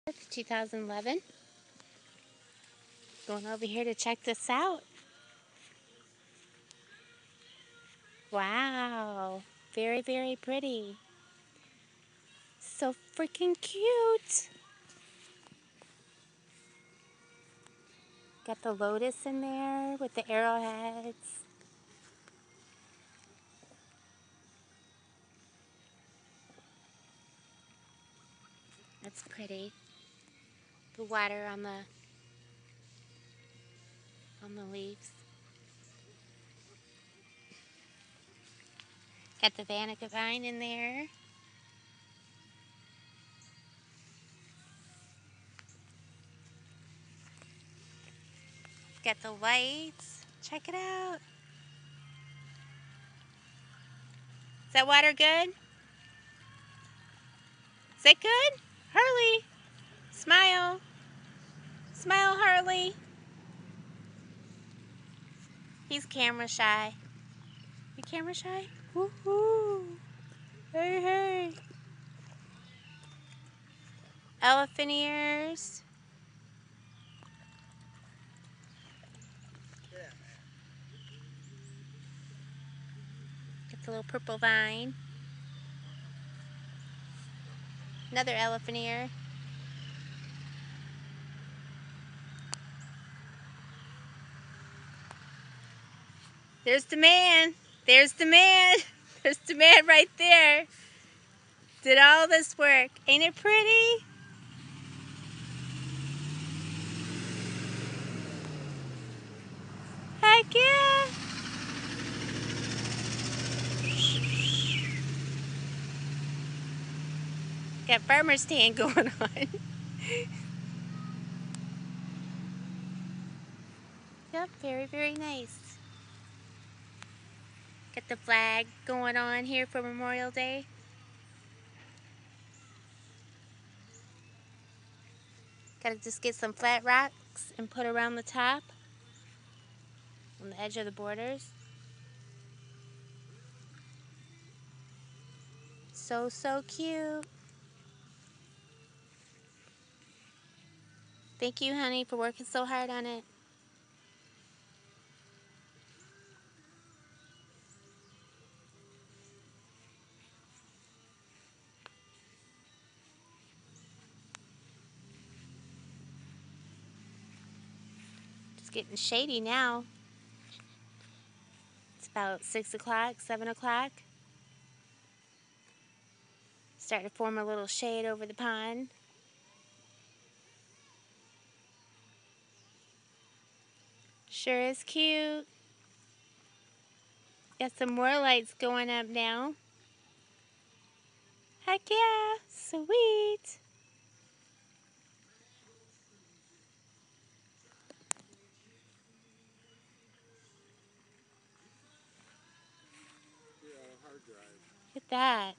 It's 2011. Going over here to check this out. Wow. Very, very pretty. So freaking cute. Got the lotus in there with the arrowheads. That's pretty. The water on the leaves. Got the Vanica vine in there. Got the lights. Check it out. Is that water good? Is that good? Harley, smile. Smile, Harley. He's camera shy. You camera shy? Woohoo! Hey, hey. Elephant ears. Get the little purple vine. Another elephant ear. There's the man. There's the man. There's the man right there. Did all this work. Ain't it pretty? Heck yeah. Got farmer's stand going on. Yep, very, very nice. Got the flag going on here for Memorial Day. Gotta just get some flat rocks and put around the top on the edge of the borders. So, so cute. Thank you, honey, for working so hard on it. It's getting shady now. It's about 6 o'clock, 7 o'clock. Starting to form a little shade over the pond. Sure is cute. Got some more lights going up now. Heck yeah, sweet. Look at that.